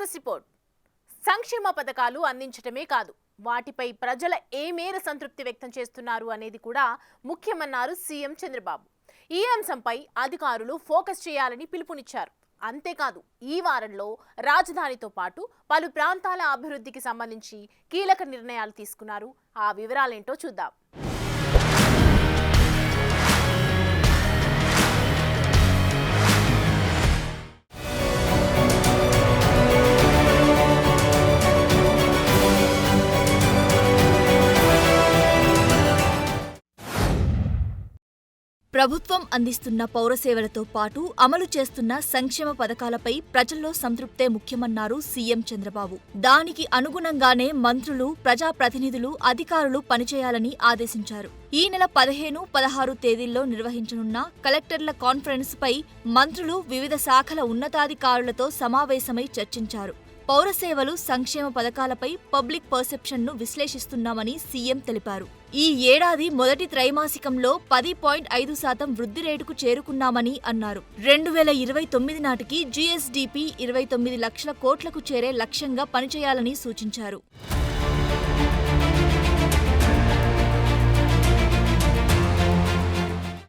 Progress report. సంక్షేమ పథకాలు అందించడమే కాదు, వాటిపై ప్రజల ఏ మేర సంతృప్తి వ్యక్తం చేస్తున్నారు అనేది కూడా ముఖ్యమన్నారు సీఎం చంద్రబాబు. ఈ అంశంపై అధికారులు ఫోకస్ చేయాలని పిలుపునిచ్చారు. అంతేకాదు, ఈ వారంలో రాజధానితో పాటు పలు ప్రాంతాల అభివృద్ధికి సంబంధించి కీలక నిర్ణయాలు తీసుకున్నారు. ఆ వివరాలేంటో చూద్దాం. ప్రభుత్వం అందిస్తున్న పౌరసేవలతో పాటు అమలు చేస్తున్న సంక్షేమ పథకాలపై ప్రజల్లో సంతృప్తే ముఖ్యమన్నారు సీఎం చంద్రబాబు. దానికి అనుగుణంగానే మంత్రులు, ప్రజాప్రతినిధులు, అధికారులు పనిచేయాలని ఆదేశించారు. ఈ నెల 15, 16 తేదీల్లో నిర్వహించనున్న కలెక్టర్ల కాన్ఫరెన్స్ పై మంత్రులు వివిధ శాఖల ఉన్నతాధికారులతో సమావేశమై చర్చించారు. పౌరసేవలు, సంక్షేమ పథకాలపై పబ్లిక్ పర్సెప్షన్ను విశ్లేషిస్తున్నామని సీఎం తెలిపారు. ఈ ఏడాది మొదటి త్రైమాసికంలో 10.5% వృద్ధి రేటుకు చేరుకున్నామని అన్నారు. 2029 నాటికి జీఎస్డీపీ 29 లక్షల కోట్లకు చేరే లక్ష్యంగా పనిచేయాలని సూచించారు.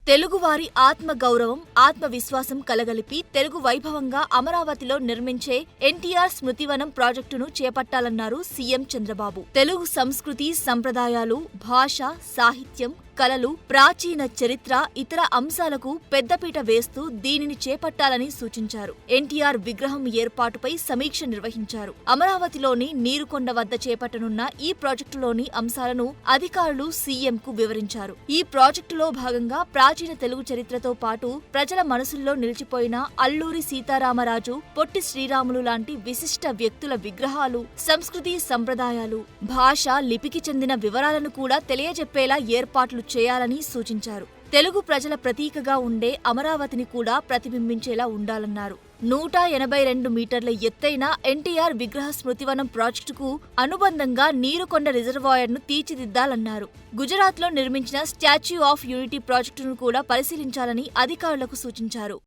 తెలుగువారి ఆత్మగౌరవం, ఆత్మవిశ్వాసం కలగలిపి తెలుగు వైభవంగా అమరావతిలో నిర్మించే ఎన్టీఆర్ స్మృతివనం ప్రాజెక్టును చేపట్టాలన్నారు సీఎం చంద్రబాబు. తెలుగు సంస్కృతి, సంప్రదాయాలు, భాష, సాహిత్యం, కళలు, ప్రాచీన చరిత్ర, ఇతర అంశాలకు పెద్దపీట వేస్తూ దీనిని చేపట్టాలని సూచించారు. ఎన్టీఆర్ విగ్రహం ఏర్పాటుపై సమీక్ష నిర్వహించారు. అమరావతిలోని నీరుకొండ వద్ద చేపట్టనున్న ఈ ప్రాజెక్టులోని అంశాలను అధికారులు సీఎంకు వివరించారు. ఈ ప్రాజెక్టులో భాగంగా ప్రాచీన తెలుగు చరిత్రతో పాటు ప్రజల మనసుల్లో నిలిచిపోయిన అల్లూరి సీతారామరాజు, పొట్టి శ్రీరాములు లాంటి విశిష్ట వ్యక్తుల విగ్రహాలు, సంస్కృతి, సంప్రదాయాలు, భాష, లిపికి చెందిన వివరాలను కూడా తెలియజెప్పేలా ఏర్పాట్లు చేయాలని సూచించారు. తెలుగు ప్రజల ప్రతీకగా ఉండే అమరావతిని కూడా ప్రతిబింబించేలా ఉండాలన్నారు. 182 మీటర్ల ఎత్తైన ఎన్టీఆర్ విగ్రహ స్మృతివనం ప్రాజెక్టుకు అనుబంధంగా నీరుకొండ రిజర్వాయర్ను తీర్చిదిద్దాలన్నారు. గుజరాత్లో నిర్మించిన స్టాచ్యూ ఆఫ్ యూనిటీ ప్రాజెక్టును కూడా పరిశీలించాలని అధికారులకు సూచించారు.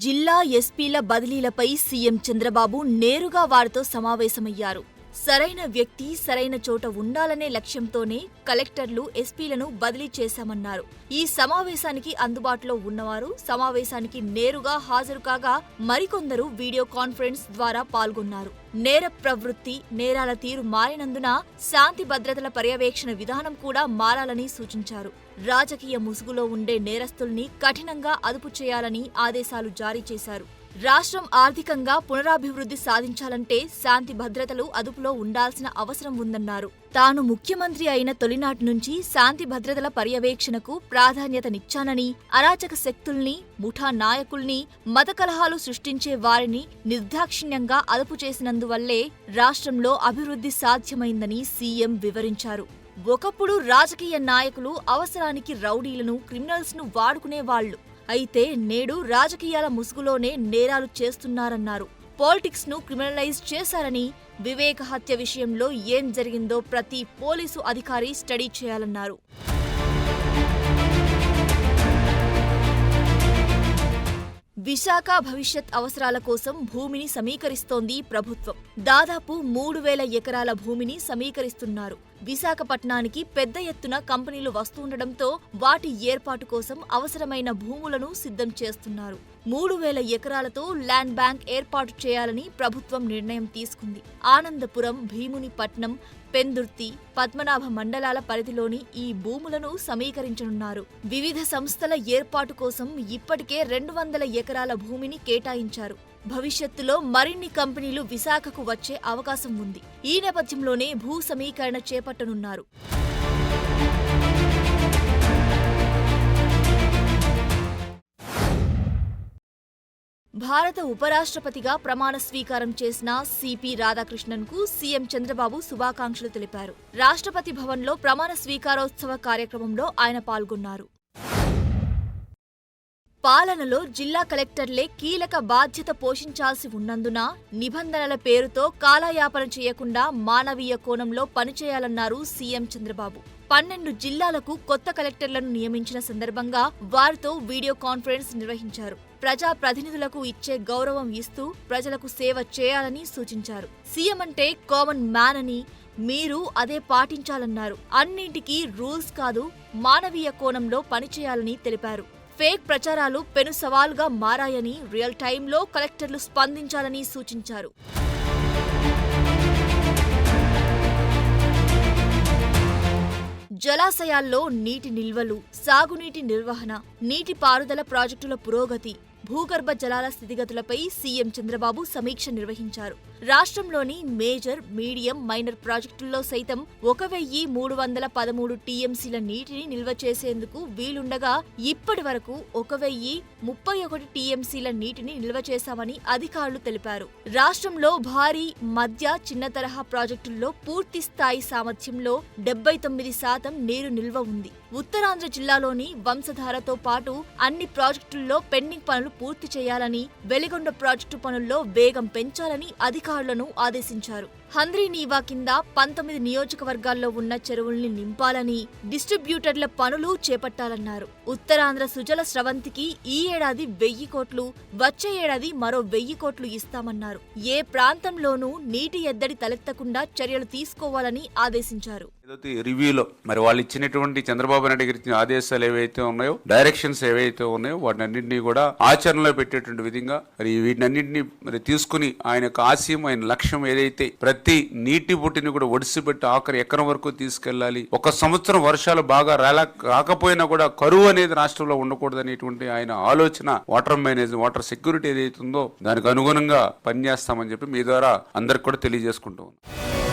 జిల్లా ఎస్పీల బదిలీలపై సీఎం చంద్రబాబు నేరుగా వారితో సమావేశమయ్యారు. సరైన వ్యక్తి సరైన చోట ఉండాలనే లక్ష్యంతోనే కలెక్టర్లు, ఎస్పీలను బదిలీ చేశామన్నారు. ఈ సమావేశానికి అందుబాటులో ఉన్నవారు సమావేశానికి నేరుగా హాజరు కాగా మరికొందరు వీడియో కాన్ఫరెన్స్ ద్వారా పాల్గొన్నారు. నేర ప్రవృత్తి, నేరాల తీరు మారినందున శాంతి భద్రతల పర్యవేక్షణ విధానం కూడా మారాలని సూచించారు. రాజకీయ ముసుగులో ఉండే నేరస్తుల్ని కఠినంగా అదుపు చేయాలని ఆదేశాలు జారీ చేశారు. రాష్ట్రం ఆర్థికంగా పునరాభివృద్ధి సాధించాలంటే శాంతి భద్రతలు అదుపులో ఉండాల్సిన అవసరం ఉందన్నారు. తాను ముఖ్యమంత్రి అయిన తొలినాటి నుంచి శాంతి భద్రతల పర్యవేక్షణకు ప్రాధాన్యతనిచ్చానని, అరాచక శక్తుల్ని, ముఠా నాయకుల్ని, మత కలహాలు సృష్టించే వారిని నిర్దాక్షిణ్యంగా అదుపు చేసినందువల్లే రాష్ట్రంలో అభివృద్ధి సాధ్యమైందని సీఎం వివరించారు. ఒకప్పుడు రాజకీయ నాయకులు అవసరానికి రౌడీలను, క్రిమినల్స్ను వాడుకునేవాళ్లు. అయితే నేడు రాజకీయాల ముసుగులోనే నేరాలు చేస్తున్నారన్నారు. పాలిటిక్స్ ను క్రిమినలైజ్ చేశారని, వివేక హత్య విషయంలో ఏం జరిగిందో ప్రతి పోలీసు అధికారి స్టడీ చేయాలన్నారు. విశాఖ భవిష్యత్ అవసరాల కోసం భూమిని సమీకరిస్తోంది ప్రభుత్వం. దాదాపు 3000 ఎకరాల భూమిని సమీకరిస్తున్నారు. విశాఖపట్నానికి పెద్ద ఎత్తున కంపెనీలు వస్తుండటంతో వాటి ఏర్పాటు కోసం అవసరమైన భూములను సిద్ధం చేస్తున్నారు. 3000 ఎకరాలతో ల్యాండ్ బ్యాంక్ ఏర్పాటు చేయాలని ప్రభుత్వం నిర్ణయం తీసుకుంది. ఆనందపురం, భీమునిపట్నం, పెందుర్తి, పద్మనాభ మండలాల పరిధిలోని ఈ భూములను సమీకరించనున్నారు. వివిధ సంస్థల ఏర్పాటు కోసం ఇప్పటికే 200 ఎకరాల భూమిని కేటాయించారు. భవిష్యత్తులో మరిన్ని కంపెనీలు విశాఖకు వచ్చే అవకాశం ఉంది. ఈ నేపథ్యంలోనే భూ సమీకరణ చేపట్టనున్నారు. భారత ఉపరాష్ట్రపతిగా ప్రమాణ స్వీకారం చేసిన సిపి రాధాకృష్ణన్కు సీఎం చంద్రబాబు శుభాకాంక్షలు తెలిపారు. రాష్ట్రపతి భవన్లో ప్రమాణ స్వీకారోత్సవ కార్యక్రమంలో ఆయన పాల్గొన్నారు. పాలనలో జిల్లా కలెక్టర్లే కీలక బాధ్యత పోషించాల్సి ఉన్నందున నిబంధనల పేరుతో కాలయాపన చేయకుండా మానవీయ కోణంలో పనిచేయాలన్నారు సీఎం చంద్రబాబు. 12 జిల్లాలకు కొత్త కలెక్టర్లను నియమించిన సందర్భంగా వారితో వీడియో కాన్ఫరెన్స్ నిర్వహించారు. ప్రజా ప్రతినిధులకు ఇచ్చే గౌరవం ఇస్తూ ప్రజలకు సేవ చేయాలని సూచించారు. సీఎం అంటే కామన్ మ్యాన్ అని, మీరు అదే పాటించాలన్నారు. అన్నింటికీ రూల్స్ కాదు, మానవీయ కోణంలో పనిచేయాలని తెలిపారు. ఫేక్ ప్రచారాలు పెను సవాలుగా మారాయని, రియల్ టైంలో కలెక్టర్లు స్పందించాలని సూచించారు. జలాశయాల్లో నీటి నిల్వలు, సాగునీటి నిర్వహణ, నీటి పారుదల ప్రాజెక్టుల పురోగతి, భూగర్భ జలాల స్థితిగతులపై సీఎం చంద్రబాబు సమీక్ష నిర్వహించారు. రాష్ట్రంలోని మేజర్, మీడియం, మైనర్ ప్రాజెక్టుల్లో సైతం 1313 టీఎంసీల నీటిని నిల్వ చేసేందుకు వీలుండగా ఇప్పటి వరకు 1031 టీఎంసీల నీటిని నిల్వ చేశామని అధికారులు తెలిపారు. రాష్ట్రంలో భారీ, మధ్య, చిన్న తరహా ప్రాజెక్టుల్లో పూర్తి స్థాయి సామర్థ్యంలో 79% నీరు నిల్వ ఉంది. ఉత్తరాంధ్ర జిల్లాలోని వంశధారతో పాటు అన్ని ప్రాజెక్టుల్లో పెండింగ్ పనులు పూర్తి చేయాలని, వెలిగొండ ప్రాజెక్టు పనుల్లో వేగం పెంచాలని అధికారులను ఆదేశించారు. హంద్రీనీవా కింద 19 నియోజకవర్గాల్లో ఉన్న చెరువుల్ని నింపాలని, డిస్ట్రిబ్యూటర్ల పనులు చేపట్టాలన్నారు. ఉత్తరాంధ్ర సుజల స్రవంతికి ఈ ఏడాది 1000 కోట్లు, వచ్చే ఏడాది మరో 1000 కోట్లు ఇస్తామన్నారు. ఏ ప్రాంతంలోనూ నీటి ఎద్దడి తలెత్తకుండా చర్యలు తీసుకోవాలని ఆదేశించారు. రివ్యూలో మరి వాళ్ళు ఇచ్చినటువంటి చంద్రబాబు నాయుడు గారి ఇచ్చిన ఆదేశాలు ఏవైతే ఉన్నాయో, డైరెక్షన్స్ ఏవైతే ఉన్నాయో వాటిని అన్నింటినీ కూడా ఆచరణలో పెట్టేటువంటి విధంగా మరి వీటినన్నింటినీ మరి తీసుకుని ఆయన యొక్క ఆశయం, ఆయన లక్ష్యం ఏదైతే ప్రతి నీటి బొట్టిని కూడా ఒడిసిపెట్టి ఆఖరి ఎకరం వరకు తీసుకెళ్లాలి, ఒక సంవత్సరం వర్షాలు బాగా రాకపోయినా కూడా కరువు అనేది రాష్ట్రంలో ఉండకూడదు అనేటువంటి ఆయన ఆలోచన, వాటర్ మేనేజ్మెంట్, వాటర్ సెక్యూరిటీ ఏదైతే ఉందో దానికి అనుగుణంగా పనిచేస్తామని చెప్పి మీ ద్వారా అందరికి కూడా తెలియజేసుకుంటూ ఉన్నాం.